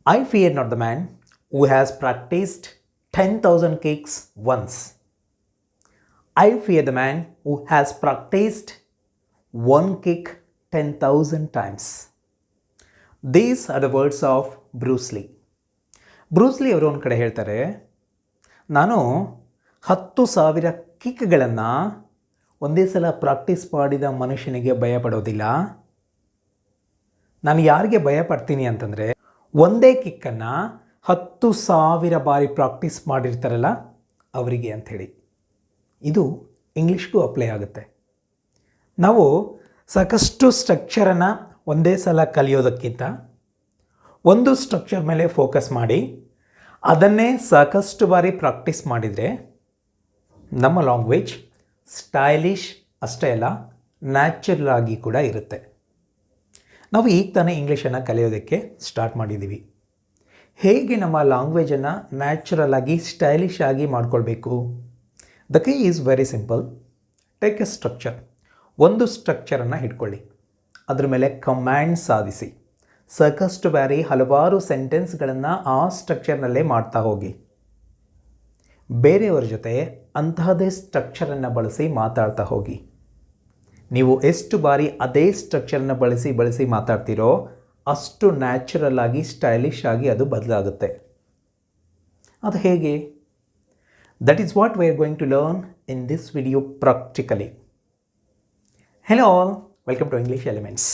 I fear not the man who has practiced 10,000 kicks once. I fear the man who has practiced one kick 10,000 times. These are the words of Bruce Lee. Bruce Lee ಅವರು ಒಂದು ಕಡೆ ಹೇಳ್ತಾರೆ, ನಾನು 10,000 ಕಿಕ್ಗಳನ್ನು ಒಂದೇ ಸಲ practice ಮಾಡಿದ ಮನುಷ್ಯನಿಗೆ ಭಯಪಡೋದಿಲ್ಲ. ನಾನು ಯಾರಿಗೆ ಭಯಪಡ್ತೀನಿ ಅಂತಂದರೆ, ಒಂದೇ ಕಿಕ್ಕನ್ನು 10,000 ಬಾರಿ ಪ್ರಾಕ್ಟೀಸ್ ಮಾಡಿರ್ತಾರಲ್ಲ ಅವರಿಗೆ ಅಂಥೇಳಿ. ಇದು ಇಂಗ್ಲೀಷ್ಗೂ ಅಪ್ಲೈ ಆಗುತ್ತೆ. ನಾವು ಸಾಕಷ್ಟು ಸ್ಟ್ರಕ್ಚರನ್ನು ಒಂದೇ ಸಲ ಕಲಿಯೋದಕ್ಕಿಂತ ಒಂದು ಸ್ಟ್ರಕ್ಚರ್ ಮೇಲೆ ಫೋಕಸ್ ಮಾಡಿ ಅದನ್ನೇ ಸಾಕಷ್ಟು ಬಾರಿ ಪ್ರಾಕ್ಟೀಸ್ ಮಾಡಿದರೆ ನಮ್ಮ ಲ್ಯಾಂಗ್ವೇಜ್ ಸ್ಟೈಲಿಶ್ ಅಷ್ಟೇ ಅಲ್ಲ, ನ್ಯಾಚುರಲ್ ಆಗಿ ಕೂಡ ಇರುತ್ತೆ. ನಾವು ಈಗ ತಾನೇ ಇಂಗ್ಲೀಷನ್ನು ಕಲಿಯೋದಕ್ಕೆ ಸ್ಟಾರ್ಟ್ ಮಾಡಿದ್ದೀವಿ. ಹೇಗೆ ನಮ್ಮ ಲ್ಯಾಂಗ್ವೇಜನ್ನು ನ್ಯಾಚುರಲ್ ಆಗಿ ಸ್ಟೈಲಿಶ್ ಆಗಿ ಮಾಡ್ಕೊಳ್ಬೇಕು? The key is very simple. Take A structure. ಒಂದು ಸ್ಟ್ರಕ್ಚರನ್ನು ಇಟ್ಕೊಳ್ಳಿ, ಅದ್ರ ಮೇಲೆ ಕಮ್ಯಾಂಡ್ ಸಾಧಿಸಿ ಸಾಕಷ್ಟು ಬಾರಿ ಹಲವಾರು ಸೆಂಟೆನ್ಸ್ಗಳನ್ನು ಆ ಸ್ಟ್ರಕ್ಚರ್ನಲ್ಲೇ ಮಾಡ್ತಾ ಹೋಗಿ. ಬೇರೆಯವರ ಜೊತೆ ಅಂತಹದೇ ಸ್ಟ್ರಕ್ಚರನ್ನು ಬಳಸಿ ಮಾತಾಡ್ತಾ ಹೋಗಿ. ನೀವು ಎಷ್ಟು ಬಾರಿ ಅದೇ ಸ್ಟ್ರಕ್ಚರನ್ನು ಬಳಸಿ ಮಾತಾಡ್ತೀರೋ ಅಷ್ಟು ನ್ಯಾಚುರಲ್ ಆಗಿ ಸ್ಟೈಲಿಶ್ ಆಗಿ ಅದು ಬದಲಾಗುತ್ತೆ. ಅದು ಹೇಗೆ? That is what we are going to learn in this video practically. Hello all, welcome to English elements.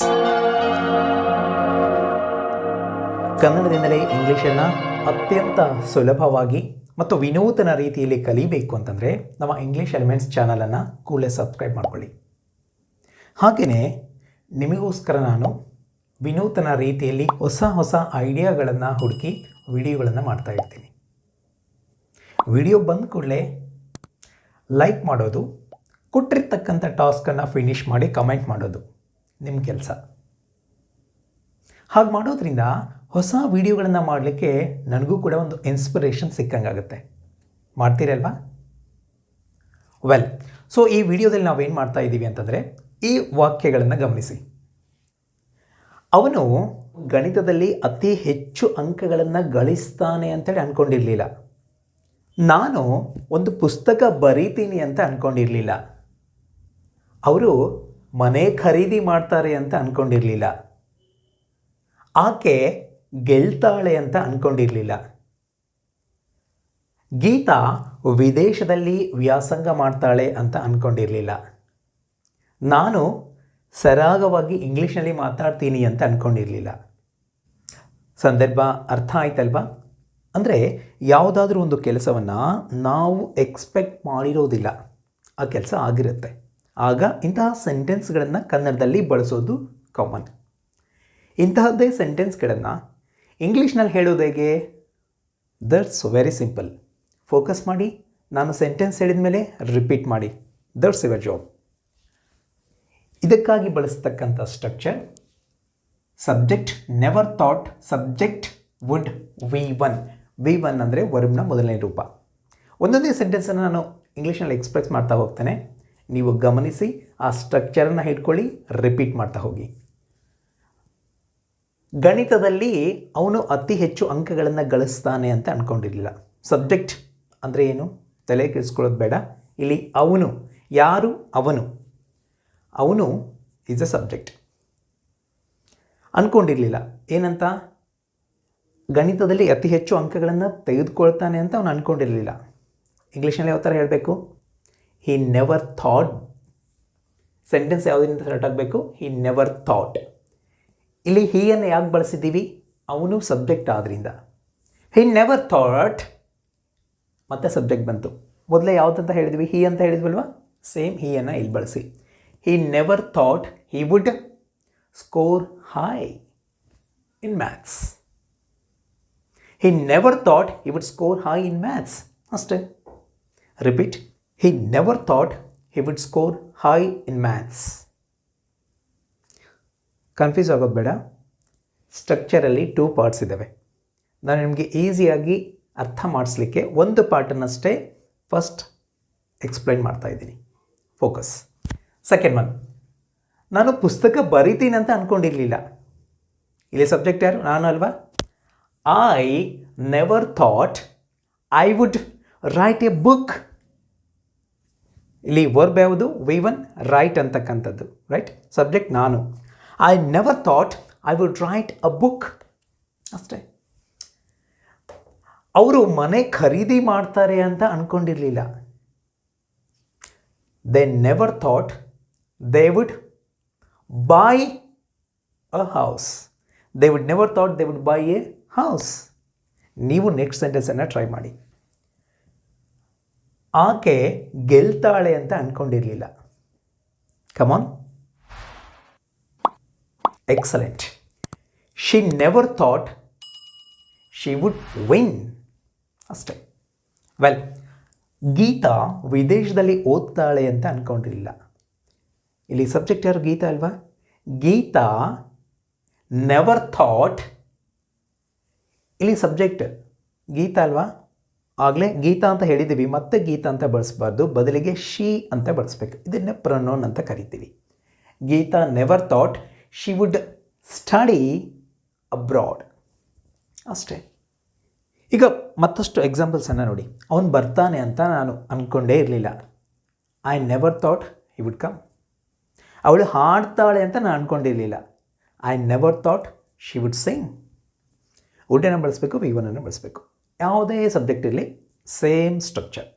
ಕನ್ನಡದಿಂದಲೇ ಇಂಗ್ಲೀಷನ್ನು ಅತ್ಯಂತ ಸುಲಭವಾಗಿ ಮತ್ತು ವಿನೂತನ ರೀತಿಯಲ್ಲಿ ಕಲಿಬೇಕು ಅಂತಂದರೆ ನಮ್ಮ ಇಂಗ್ಲೀಷ್ ಎಲಿಮೆಂಟ್ಸ್ ಚಾನಲನ್ನು ಕೂಡಲೇ ಸಬ್ಸ್ಕ್ರೈಬ್ ಮಾಡ್ಕೊಳ್ಳಿ. ಹಾಗೆಯೇ ನಿಮಗೋಸ್ಕರ ನಾನು ವಿನೂತನ ರೀತಿಯಲ್ಲಿ ಹೊಸ ಐಡಿಯಾಗಳನ್ನು ಹುಡುಕಿ ವಿಡಿಯೋಗಳನ್ನು ಮಾಡ್ತಾ ಇರ್ತೀನಿ. ವಿಡಿಯೋ ಬಂದ ಕೂಡಲೇ ಲೈಕ್ ಮಾಡೋದು, ಕೊಟ್ಟಿರ್ತಕ್ಕಂಥ ಟಾಸ್ಕನ್ನು ಫಿನಿಷ್ ಮಾಡಿ ಕಮೆಂಟ್ ಮಾಡೋದು ನಿಮ್ಮ ಕೆಲಸ. ಹಾಗೆ ಮಾಡೋದ್ರಿಂದ ಹೊಸ ವಿಡಿಯೋಗಳನ್ನು ಮಾಡಲಿಕ್ಕೆ ನನಗೂ ಕೂಡ ಒಂದು ಇನ್ಸ್ಪಿರೇಷನ್ ಸಿಕ್ಕಂಗಾಗುತ್ತೆ. ಮಾಡ್ತೀರಲ್ವಾ? ವೆಲ್, ಸೊ ಈ ವಿಡಿಯೋದಲ್ಲಿ ನಾವೇನು ಮಾಡ್ತಾ ಇದ್ದೀವಿ ಅಂತಂದರೆ, ಈ ವಾಕ್ಯಗಳನ್ನು ಗಮನಿಸಿ. ಅವನು ಗಣಿತದಲ್ಲಿ ಅತಿ ಹೆಚ್ಚು ಅಂಕಗಳನ್ನು ಗಳಿಸ್ತಾನೆ ಅಂತೇಳಿ ಅಂದ್ಕೊಂಡಿರಲಿಲ್ಲ. ನಾನು ಒಂದು ಪುಸ್ತಕ ಬರೀತೀನಿ ಅಂತ ಅಂದ್ಕೊಂಡಿರಲಿಲ್ಲ. ಅವರು ಮನೆ ಖರೀದಿ ಮಾಡ್ತಾರೆ ಅಂತ ಅಂದ್ಕೊಂಡಿರಲಿಲ್ಲ. ಆಕೆ ಗೆಲ್ತಾಳೆ ಅಂತ ಅಂದ್ಕೊಂಡಿರಲಿಲ್ಲ. ಗೀತಾ ವಿದೇಶದಲ್ಲಿ ವ್ಯಾಸಂಗ ಮಾಡ್ತಾಳೆ ಅಂತ ಅಂದ್ಕೊಂಡಿರಲಿಲ್ಲ. ನಾನು ಸರಾಗವಾಗಿ ಇಂಗ್ಲೀಷ್ನಲ್ಲಿ ಮಾತಾಡ್ತೀನಿ ಅಂತ ಅಂದ್ಕೊಂಡಿರಲಿಲ್ಲ. ಸಂದರ್ಭ ಅರ್ಥ ಆಯ್ತಲ್ವಾ? ಅಂದರೆ ಯಾವುದಾದ್ರೂ ಒಂದು ಕೆಲಸವನ್ನು ನಾವು ಎಕ್ಸ್ಪೆಕ್ಟ್ ಮಾಡಿರೋದಿಲ್ಲ, ಆ ಕೆಲಸ ಆಗಿರುತ್ತೆ. ಆಗ ಇಂತಹ ಸೆಂಟೆನ್ಸ್ಗಳನ್ನು ಕನ್ನಡದಲ್ಲಿ ಬಳಸೋದು ಕಾಮನ್. ಇಂತಹದ್ದೇ ಸೆಂಟೆನ್ಸ್ಗಳನ್ನು ಇಂಗ್ಲೀಷ್ನಲ್ಲಿ ಹೇಳೋದು ಹೇಗೆ? That's very simple. ಫೋಕಸ್ ಮಾಡಿ, ನಾನು ಸೆಂಟೆನ್ಸ್ ಹೇಳಿದ ಮೇಲೆ ರಿಪೀಟ್ ಮಾಡಿ. That's your job. ಇದಕ್ಕಾಗಿ ಬಳಸ್ತಕ್ಕಂಥ structure subject never thought subject would V1. V1 ಅಂದರೆ ವರ್ಬ್ನ ಮೊದಲನೇ ರೂಪ. ಒಂದೊಂದೇ ಸೆಂಟೆನ್ಸನ್ನು ನಾನು ಇಂಗ್ಲೀಷ್ನಲ್ಲಿ ಎಕ್ಸ್ಪ್ರೆಸ್ ಮಾಡ್ತಾ ಹೋಗ್ತೇನೆ. ನೀವು ಗಮನಿಸಿ, ಆ ಸ್ಟ್ರಕ್ಚರನ್ನು ಹಿಡ್ಕೊಳ್ಳಿ, ರಿಪೀಟ್ ಮಾಡ್ತಾ ಹೋಗಿ. ಗಣಿತದಲ್ಲಿ ಅವನು ಅತಿ ಹೆಚ್ಚು ಅಂಕಗಳನ್ನು ಗಳಿಸ್ತಾನೆ ಅಂತ ಅಂದ್ಕೊಂಡಿರಲಿಲ್ಲ. ಸಬ್ಜೆಕ್ಟ್ ಅಂದರೆ ಏನು? ತಲೆ ಕೆಡಿಸ್ಕೊಳ್ಳೋದು ಬೇಡ. ಇಲ್ಲಿ ಅವನು, ಯಾರು ಅವನು? ಅವನು ಈಸ್ ಅ ಸಬ್ಜೆಕ್ಟ್. ಅಂದ್ಕೊಂಡಿರಲಿಲ್ಲ ಏನಂತ? ಗಣಿತದಲ್ಲಿ ಅತಿ ಹೆಚ್ಚು ಅಂಕಗಳನ್ನು ತೆಗೆದುಕೊಳ್ತಾನೆ ಅಂತ ಅವನು ಅಂದ್ಕೊಂಡಿರಲಿಲ್ಲ. ಇಂಗ್ಲೀಷ್ನಲ್ಲಿ ಯಾವ ಥರ ಹೇಳಬೇಕು? ಹಿ ನೆವರ್ ಥಾಟ್. ಸೆಂಟೆನ್ಸ್ ಯಾವುದರಿಂದ ಸ್ಟಾರ್ಟ್ ಆಗಬೇಕು? ಹಿ ನೆವರ್ ಥಾಟ್. ಇಲ್ಲಿ ಹೀಯನ್ನು ಯಾಕೆ ಬಳಸಿದ್ದೀವಿ? ಅವನು ಸಬ್ಜೆಕ್ಟ್ ಆದ್ದರಿಂದ. ಹಿ ನೆವರ್ ಥಾಟ್ ಮತ್ತೆ ಸಬ್ಜೆಕ್ಟ್ ಬಂತು. ಮೊದಲೇ ಯಾವುದಂತ ಹೇಳಿದ್ವಿ? ಹಿ ಅಂತ ಹೇಳಿದ್ವಲ್ವ? ಸೇಮ್ ಹೀಯನ್ನು ಇಲ್ಲಿ ಬಳಸಿ. He never thought he would score high in maths. He never thought he would score high in maths. ಅಷ್ಟೇ. Repeat. He never thought he would score high in maths. Confuse ಆಗೋದು ಬೇಡ. ಸ್ಟ್ರಕ್ಚರಲ್ಲಿ 2 ಪಾರ್ಟ್ಸ್ ಇದ್ದಾವೆ. ನಾನು ನಿಮಗೆ ಈಸಿಯಾಗಿ ಅರ್ಥ ಮಾಡಿಸ್ಲಿಕ್ಕೆ ಒಂದು ಪಾರ್ಟನ್ನಷ್ಟೇ ಫಸ್ಟ್ ಎಕ್ಸ್ಪ್ಲೈನ್ ಮಾಡ್ತಾಯಿದ್ದೀನಿ. ಫೋಕಸ್. ಸೆಕೆಂಡ್ ಒನ್, ನಾನು ಪುಸ್ತಕ ಬರಿತೀನಿ ಅಂತ ಅಂದ್ಕೊಂಡಿರಲಿಲ್ಲ. ಇಲ್ಲಿ ಸಬ್ಜೆಕ್ಟ್ ಯಾರು? ನಾನು ಅಲ್ವಾ? I never thought I would write a book. ಇಲ್ಲಿ ವರ್ಬ್ ಯಾವುದು? V1 ರೈಟ್ ಅಂತಕ್ಕಂಥದ್ದು, ರೈಟ್. ಸಬ್ಜೆಕ್ಟ್ ನಾನು. I never thought I would write a book. ಅಷ್ಟೇ. ಅವರು ಮನೆ ಖರೀದಿ ಮಾಡ್ತಾರೆ ಅಂತ ಅಂದ್ಕೊಂಡಿರಲಿಲ್ಲ. They never thought they would buy a house. They would never thought they would buy a house. ನೀವು ನೆಕ್ಸ್ಟ್ ಸೆಂಟೆನ್ಸನ್ನು ಟ್ರೈ ಮಾಡಿ. ಆಕೆ ಗೆಲ್ತಾಳೆ ಅಂತ ಅಂದ್ಕೊಂಡಿರಲಿಲ್ಲ. Come on. Excellent. She never thought she would win. ಅಷ್ಟೇ. ವೆಲ್, ಗೀತಾ ವಿದೇಶದಲ್ಲಿ ಓದ್ತಾಳೆ ಅಂತ ಅಂದ್ಕೊಂಡಿರಲಿಲ್ಲ. ಇಲ್ಲಿ ಸಬ್ಜೆಕ್ಟ್ ಯಾರು? ಗೀತಾ ಅಲ್ವಾ? ಗೀತಾ ನೆವರ್ ಥಾಟ್, ಇಲ್ಲಿ ಸಬ್ಜೆಕ್ಟ್ ಗೀತಾ ಅಲ್ವಾ? ಆಗಲೇ ಗೀತಾ ಅಂತ ಹೇಳಿದ್ದೀವಿ, ಮತ್ತೆ ಗೀತಾ ಅಂತ ಬಳಸಬಾರ್ದು, ಬದಲಿಗೆ ಶಿ ಅಂತ ಬಳಸಬೇಕು. ಇದನ್ನೇ ಪ್ರೊನೌನ್ ಅಂತ ಕರಿತೀವಿ. Geeta never thought she would study abroad. ಅಷ್ಟೇ. ಈಗ ಮತ್ತಷ್ಟು ಎಕ್ಸಾಂಪಲ್ಸನ್ನು ನೋಡಿ. ಅವನು ಬರ್ತಾನೆ ಅಂತ ನಾನು ಅಂದ್ಕೊಂಡೇ ಇರಲಿಲ್ಲ. I never thought he would come. ಅವಳು ಹಾಡ್ತಾಳೆ ಅಂತ ನಾನು ಅಂದ್ಕೊಂಡಿರಲಿಲ್ಲ. I never thought she would sing. ವುಡ್ಡನ್ನು ಬಳಸಬೇಕು, V1 ಅನ್ನು ಬಳಸಬೇಕು. ಯಾವುದೇ ಸಬ್ಜೆಕ್ಟ್ ಇರಲಿ, ಸೇಮ್ ಸ್ಟ್ರಕ್ಚರ್.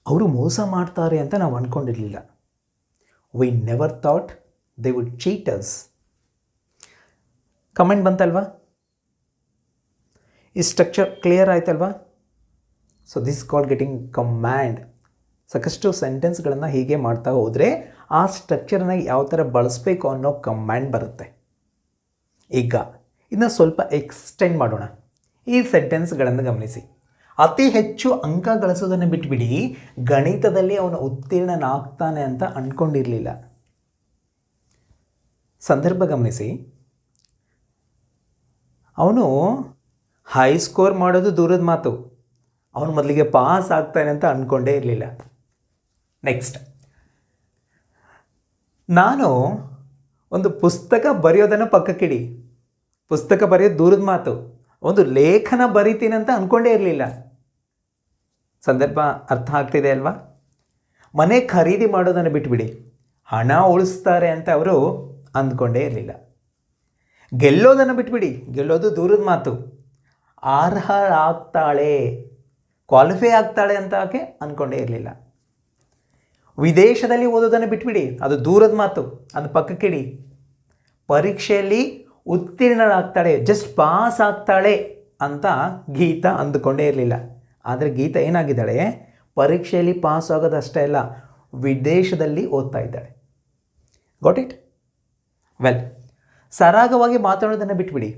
ಅವರು ಮೋಸ ಮಾಡ್ತಾರೆ ಅಂತ ನಾವು ಅಂದ್ಕೊಂಡಿರಲಿಲ್ಲ. We never thought they would cheat us. Comment ಬಂತಲ್ವಾ? ಈ ಸ್ಟ್ರಕ್ಚರ್ ಕ್ಲಿಯರ್ ಆಯ್ತಲ್ವಾ? So this called getting command. ಸಾಕಷ್ಟು ಸೆಂಟೆನ್ಸ್ಗಳನ್ನು ಹೀಗೆ ಮಾಡ್ತಾ ಹೋದರೆ ಆ ಸ್ಟ್ರಕ್ಚರ್ನ ಯಾವ ಥರ ಬಳಸಬೇಕು ಅನ್ನೋ ಕಮ್ಯಾಂಡ್ ಬರುತ್ತೆ. ಈಗ ಇದನ್ನ ಸ್ವಲ್ಪ ಎಕ್ಸ್ಟೆಂಡ್ ಮಾಡೋಣ. ಈ ಸೆಂಟೆನ್ಸ್ಗಳನ್ನು ಗಮನಿಸಿ. ಅತಿ ಹೆಚ್ಚು ಅಂಕ ಗಳಿಸೋದನ್ನು ಬಿಟ್ಬಿಡಿ, ಗಣಿತದಲ್ಲಿ ಅವನು ಉತ್ತೀರ್ಣನಾಗ್ತಾನೆ ಅಂತ ಅಂದ್ಕೊಂಡಿರಲಿಲ್ಲ. ಸಂದರ್ಭ ಗಮನಿಸಿ. ಅವನು ಹೈ ಸ್ಕೋರ್ ಮಾಡೋದು ದೂರದ ಮಾತು, ಅವನು ಮೊದಲಿಗೆ ಪಾಸ್ ಆಗ್ತಾನೆ ಅಂತ ಅಂದ್ಕೊಂಡೇ ಇರಲಿಲ್ಲ. ನೆಕ್ಸ್ಟ್, ನಾನು ಒಂದು ಪುಸ್ತಕ ಬರೆಯೋದನ್ನು ಪಕ್ಕಕ್ಕಿಡಿ. ಪುಸ್ತಕ ಬರೆಯೋದು ದೂರದ ಮಾತು, ಒಂದು ಲೇಖನ ಬರಿತೀನಿ ಅಂತ ಅಂದ್ಕೊಂಡೇ ಇರಲಿಲ್ಲ. ಸಂದರ್ಭ ಅರ್ಥ ಆಗ್ತಿದೆ ಅಲ್ವಾ? ಮನೆ ಖರೀದಿ ಮಾಡೋದನ್ನು ಬಿಟ್ಬಿಡಿ, ಹಣ ಉಳಿಸ್ತಾರೆ ಅಂತ ಅವರು ಅಂದ್ಕೊಂಡೇ ಇರಲಿಲ್ಲ. ಗೆಲ್ಲೋದನ್ನು ಬಿಟ್ಬಿಡಿ, ಗೆಲ್ಲೋದು ದೂರದ ಮಾತು, ಅರ್ಹಳಾಗ್ತಾಳೆ, ಕ್ವಾಲಿಫೈ ಆಗ್ತಾಳೆ ಅಂತ ಆಕೆ ಅಂದ್ಕೊಂಡೇ ಇರಲಿಲ್ಲ. ವಿದೇಶದಲ್ಲಿ ಓದೋದನ್ನು ಬಿಟ್ಬಿಡಿ, ಅದು ದೂರದ ಮಾತು, ಅದು ಪಕ್ಕಕ್ಕಿಡಿ. ಪರೀಕ್ಷೆಯಲ್ಲಿ ಉತ್ತೀರ್ಣಳಾಗ್ತಾಳೆ, ಜಸ್ಟ್ ಪಾಸ್ ಆಗ್ತಾಳೆ ಅಂತ ಗೀತಾ ಅಂದುಕೊಂಡೇ ಇರಲಿಲ್ಲ. ಆದರೆ ಗೀತಾ ಏನಾಗಿದ್ದಾಳೆ? ಪರೀಕ್ಷೆಯಲ್ಲಿ ಪಾಸ್ ಆಗೋದಷ್ಟೇ ಅಲ್ಲ, ವಿದೇಶದಲ್ಲಿ ಓದ್ತಾ ಇದ್ದಾಳೆ. Got it? ವೆಲ್, ಸರಾಗವಾಗಿ ಮಾತಾಡೋದನ್ನು ಬಿಟ್ಬಿಡಿ,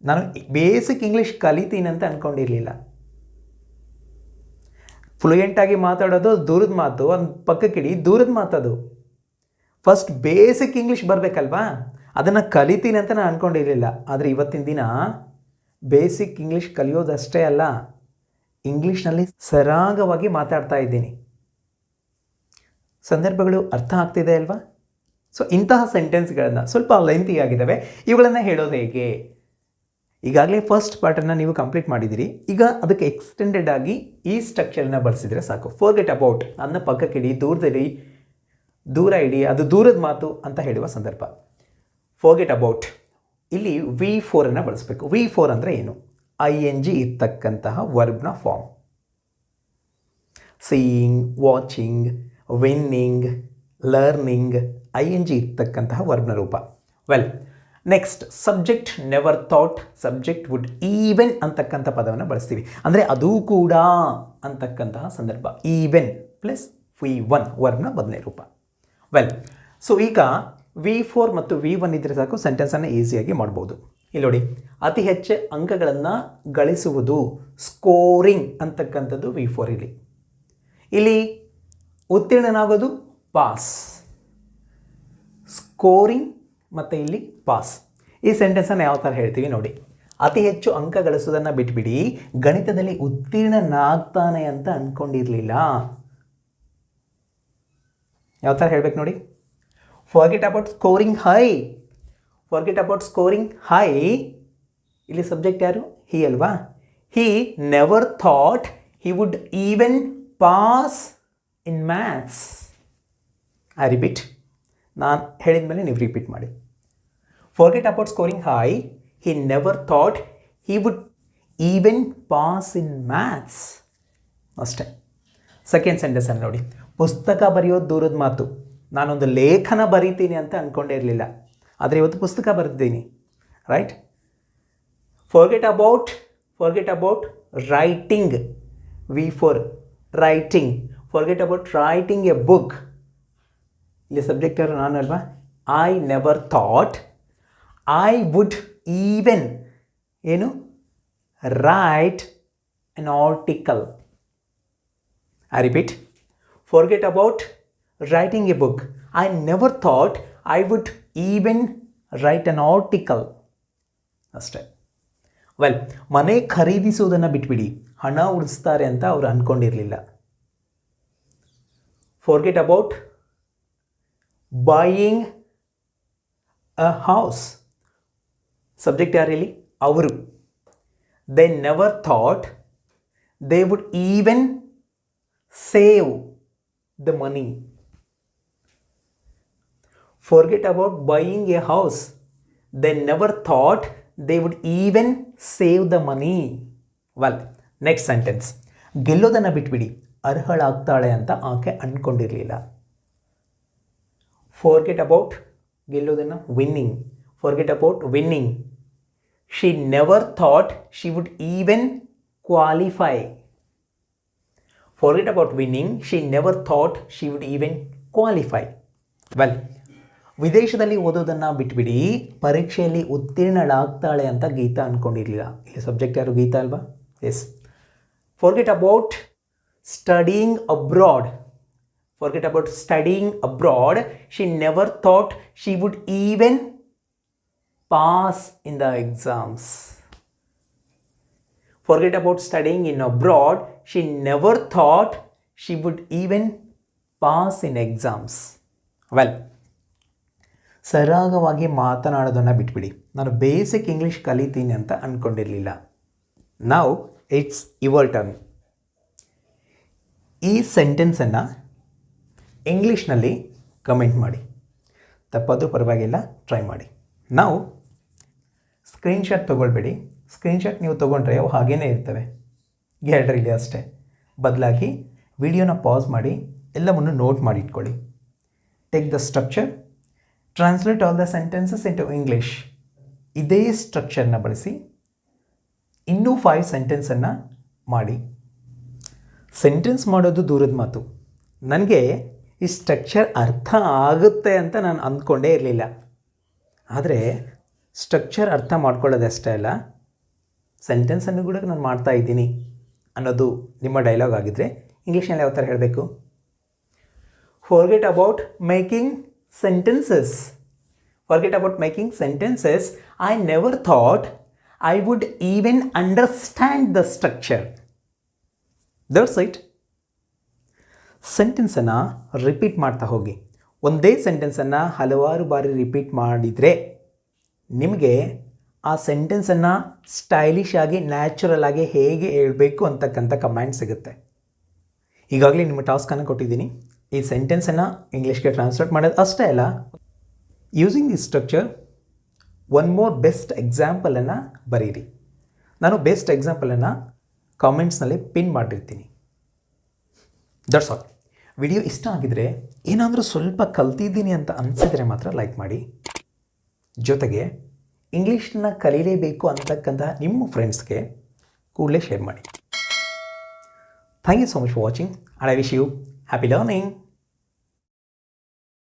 ನಾನು ಬೇಸಿಕ್ ಇಂಗ್ಲೀಷ್ ಕಲಿತೀನಿ ಅಂತ ಅಂದ್ಕೊಂಡಿರಲಿಲ್ಲ. ಫ್ಲೂಯೆಂಟಾಗಿ ಮಾತಾಡೋದು ದೂರದ ಮಾತು, ಒಂದು ಪಕ್ಕಕ್ಕಿಡಿ, ದೂರದ ಮಾತದು. ಫಸ್ಟ್ ಬೇಸಿಕ್ ಇಂಗ್ಲೀಷ್ ಬರಬೇಕಲ್ವಾ, ಅದನ್ನು ಕಲಿತೀನಿ ಅಂತ ನಾನು ಅಂದ್ಕೊಂಡಿರಲಿಲ್ಲ. ಆದರೆ ಇವತ್ತಿನ ದಿನ ಬೇಸಿಕ್ ಇಂಗ್ಲೀಷ್ ಕಲಿಯೋದಷ್ಟೇ ಅಲ್ಲ, ಇಂಗ್ಲೀಷ್ನಲ್ಲಿ ಸರಾಗವಾಗಿ ಮಾತಾಡ್ತಾ ಇದ್ದೀನಿ. ಸಂದರ್ಭಗಳು ಅರ್ಥ ಆಗ್ತಿದೆ ಅಲ್ವಾ? ಸೊ ಇಂತಹ ಸೆಂಟೆನ್ಸ್ಗಳನ್ನು ಸ್ವಲ್ಪ ಲೆಂತಿ ಆಗಿದ್ದಾವೆ, ಇವುಗಳನ್ನು ಹೇಳೋದು ಹೇಗೆ? ಈಗಾಗಲೇ ಫಸ್ಟ್ ಪಾರ್ಟನ್ನು ನೀವು ಕಂಪ್ಲೀಟ್ ಮಾಡಿದ್ದೀರಿ. ಈಗ ಅದಕ್ಕೆ ಎಕ್ಸ್ಟೆಂಡೆಡ್ ಆಗಿ ಈ ಸ್ಟ್ರಕ್ಚರನ್ನು ಬಳಸಿದರೆ ಸಾಕು. ಫೋರ್ಗೆಟ್ ಅಬೌಟ್ ಅದನ್ನ ಪಕ್ಕಕ್ಕಿಡಿ, ದೂರದಲ್ಲಿ ದೂರ ಇಡಿ, ಅದು ದೂರದ ಮಾತು ಅಂತ ಹೇಳುವ ಸಂದರ್ಭ. ಫೋರ್ಗೆಟ್ ಅಬೌಟ್ ಇಲ್ಲಿ V4 ಅನ್ನು ಬಳಸಬೇಕು. V4 ಅಂದರೆ ಏನು? ING ಇರ್ತಕ್ಕಂತಹ ವರ್ಬ್ನ form. Seeing, watching, winning, learning, ING ಇರ್ತಕ್ಕಂತಹ ವರ್ಬ್ನ ರೂಪ. Well, next, subject never thought, subject would even ಅಂತಕ್ಕಂಥ ಪದವನ್ನು ಬಳಸ್ತೀವಿ. ಅಂದರೆ ಅದೂ ಕೂಡ ಅಂತಕ್ಕಂತಹ ಸಂದರ್ಭ. ಈವೆನ್ ಪ್ಲಸ್ V1 ವರ್ಬ್ನ ಮೊದಲನೇ ರೂಪ. ವೆಲ್, ಸೊ ಈಗ V4 ಮತ್ತು V1 ಇದ್ದರೆ ಸಾಕು, ಸೆಂಟೆನ್ಸನ್ನು ಈಸಿಯಾಗಿ ಮಾಡ್ಬೋದು. ಇಲ್ಲಿ ನೋಡಿ, ಅತಿ ಹೆಚ್ಚು ಅಂಕಗಳನ್ನು ಗಳಿಸುವುದು, ಸ್ಕೋರಿಂಗ್ ಅಂತಕ್ಕಂಥದ್ದು V4. ಇಲ್ಲಿ ಉತ್ತೀರ್ಣನಾಗೋದು ಪಾಸ್, ಸ್ಕೋರಿಂಗ್ ಮತ್ತು ಇಲ್ಲಿ ಪಾಸ್. ಈ ಸೆಂಟೆನ್ಸನ್ನು ಯಾವ ಥರ ಹೇಳ್ತೀವಿ ನೋಡಿ. ಅತಿ ಹೆಚ್ಚು ಅಂಕ ಗಳಿಸೋದನ್ನು ಬಿಟ್ಬಿಡಿ, ಗಣಿತದಲ್ಲಿ ಉತ್ತೀರ್ಣನಾಗ್ತಾನೆ ಅಂತ ಅಂದ್ಕೊಂಡಿರಲಿಲ್ಲ. ಯಾವ ಥರ ಹೇಳ್ಬೇಕು ನೋಡಿ. Forget about scoring high, forget about scoring high, ಇಲ್ಲಿ ಸಬ್ಜೆಕ್ಟ್ ಯಾರು? ಹಿ ಅಲ್ವಾ? ಹಿ never thought he wood even pass in maths. I repeat, ನಾನು ಹೇಳಿದ ಮೇಲೆ ನೀವು ರಿಪೀಟ್ ಮಾಡಿ. Forget about scoring high, he never thought he wood even pass in maths. ಅಷ್ಟೇ. Second ಸೆಂಟೆನ್ಸನ್ನು ನೋಡಿ. ಪುಸ್ತಕ ಬರೆಯೋದು ದೂರದ ಮಾತು. ನಾನೊಂದು ಲೇಖನ ಬರೀತೀನಿ ಅಂತ ಅಂದ್ಕೊಂಡೇ ಇರಲಿಲ್ಲ, ಆದರೆ ಇವತ್ತು ಪುಸ್ತಕ ಬರೆದಿದ್ದೀನಿ. Right? Forget about writing. We for writing. Forget about writing a book. ಇಲ್ಲಿ ಸಬ್ಜೆಕ್ಟ್ ಯಾರು? ನಾನು ಅಲ್ವಾ? I never thought I would even ಏನು write an article. I repeat, forget about writing a book. I never thought I would even write an article. ಅಷ್ಟೇ. ವೆಲ್, ಮನೆ ಖರೀದಿಸುವುದನ್ನು ಬಿಟ್ಬಿಡಿ, ಹಣ ಉಳಿಸ್ತಾರೆ ಅಂತ ಅವರು ಅಂದ್ಕೊಂಡಿರಲಿಲ್ಲ. Forget about buying a house. Subject ಯಾರು ಇಲ್ಲಿ? ಅವರು. They never thought they would even save the money. Forget about buying a house. They never thought they would even save the money. Well, next sentence. ಗೆಲ್ಲೋದನ್ನು ಬಿಟ್ಬಿಡಿ, ಅರ್ಹಳಾಗ್ತಾಳೆ ಅಂತ ಆಕೆ ಅಂದ್ಕೊಂಡಿರಲಿಲ್ಲ. Forget about ಗೆಲ್ಲೋದನ್ನು, winning. Forget about winning. She never thought she would even qualify. Forget about winning. She never thought she would even qualify. Well, ವಿದೇಶದಲ್ಲಿ ಓದೋದನ್ನು ಬಿಟ್ಬಿಡಿ, ಪರೀಕ್ಷೆಯಲ್ಲಿ ಉತ್ತೀರ್ಣಳಾಗ್ತಾಳೆ ಅಂತ ಗೀತಾ ಅಂದ್ಕೊಂಡಿರಲಿಲ್ಲ. ಇಲ್ಲಿ subject ಯಾರು? ಗೀತಾ ಅಲ್ವಾ? Yes. Forget about studying abroad. Forget about studying abroad. She never thought she would even pass in the exams. Forget about studying in abroad. She never thought she would even pass in exams. Well, ಸರಾಗವಾಗಿ ಮಾತನಾಡೋದನ್ನು ಬಿಟ್ಬಿಡಿ, ನಾನು basic English ಕಲಿತೀನಿ ಅಂತ ಅಂದ್ಕೊಂಡಿರಲಿಲ್ಲ. Now it's your turn. ಈ ಸೆಂಟೆನ್ಸನ್ನು ಇಂಗ್ಲೀಷ್ನಲ್ಲಿ comment ಮಾಡಿ. ತಪ್ಪಾದರೂ ಪರವಾಗಿಲ್ಲ, ಟ್ರೈ ಮಾಡಿ. ನಾವು ಸ್ಕ್ರೀನ್ಶಾಟ್ ತೊಗೊಳ್ಬೇಡಿ. ಸ್ಕ್ರೀನ್ಶಾಟ್ ನೀವು ತೊಗೊಂಡ್ರೆ ಅವು ಹಾಗೇ ಇರ್ತವೆ, ಗ್ಯಾಲರಿಲಿ ಅಷ್ಟೇ. ಬದಲಾಗಿ ವಿಡಿಯೋನ ಪಾಸ್ ಮಾಡಿ ಎಲ್ಲವನ್ನು ನೋಟ್ ಮಾಡಿ ಇಟ್ಕೊಳ್ಳಿ. Take the structure, translate all the sentences into English. ಇದೇ ಸ್ಟ್ರಕ್ಚರ್ನ ಬಳಸಿ ಇನ್ನೂ 5 ಸೆಂಟೆನ್ಸನ್ನು ಮಾಡಿ. ಸೆಂಟೆನ್ಸ್ ಮಾಡೋದು ದೂರದ ಮಾತು. ನನಗೆ ಈ ಸ್ಟ್ರಕ್ಚರ್ ಅರ್ಥ ಆಗುತ್ತೆ ಅಂತ ನಾನು ಅಂದ್ಕೊಂಡೇ ಇರಲಿಲ್ಲ. ಆದರೆ ಸ್ಟ್ರಕ್ಚರ್ ಅರ್ಥ ಮಾಡ್ಕೊಳ್ಳೋದಷ್ಟೇ ಅಲ್ಲ, ಸೆಂಟೆನ್ಸನ್ನು ಕೂಡ ನಾನು ಮಾಡ್ತಾ ಇದ್ದೀನಿ ಅನ್ನೋದು ನಿಮ್ಮ ಡೈಲಾಗ್ ಆಗಿದ್ದರೆ ಇಂಗ್ಲೀಷ್ನಲ್ಲಿ ಯಾವ ಥರ ಹೇಳಬೇಕು? Forget about making sentences. Forget about making sentences. I never thought I would even understand the structure. That's it. ಸೆಂಟೆನ್ಸನ್ನು ರಿಪೀಟ್ ಮಾಡ್ತಾ ಹೋಗಿ. ಒಂದೇ ಸೆಂಟೆನ್ಸನ್ನು ಹಲವಾರು ಬಾರಿ ರಿಪೀಟ್ ಮಾಡಿದರೆ ನಿಮಗೆ ಆ ಸೆಂಟೆನ್ಸನ್ನು ಸ್ಟೈಲಿಶ್ ಆಗಿ, ನ್ಯಾಚುರಲ್ ಆಗಿ ಹೇಗೆ ಹೇಳಬೇಕು ಅಂತಕ್ಕಂಥ ಕಮೆಂಟ್ ಸಿಗುತ್ತೆ. ಈಗಾಗಲೇ ನಿಮ್ಮ ಟಾಸ್ಕನ್ನು ಕೊಟ್ಟಿದ್ದೀನಿ. ಈ ಸೆಂಟೆನ್ಸನ್ನು ಇಂಗ್ಲೀಷ್ಗೆ ಟ್ರಾನ್ಸ್ಲೇಟ್ ಮಾಡೋದು ಅಷ್ಟೇ ಅಲ್ಲ, using the structure one more best ಎಕ್ಸಾಂಪಲನ್ನು ಬರೀರಿ. ನಾನು ಬೆಸ್ಟ್ ಎಕ್ಸಾಂಪಲನ್ನು ಕಾಮೆಂಟ್ಸ್ನಲ್ಲಿ ಪಿನ್ ಮಾಡಿರ್ತೀನಿ. That's all. ವಿಡಿಯೋ ಇಷ್ಟ ಆಗಿದರೆ, ಏನಾದರೂ ಸ್ವಲ್ಪ ಕಲ್ತಿದ್ದೀನಿ ಅಂತ ಅನಿಸಿದರೆ ಮಾತ್ರ ಲೈಕ್ ಮಾಡಿ. ಜೊತೆಗೆ ಇಂಗ್ಲೀಷನ್ನ ಕಲೀಲೇಬೇಕು ಅಂತಕ್ಕಂಥ ನಿಮ್ಮ ಫ್ರೆಂಡ್ಸ್ಗೆ ಕೂಡಲೇ ಶೇರ್ ಮಾಡಿ. Thank you so much for watching, and I wish you happy learning.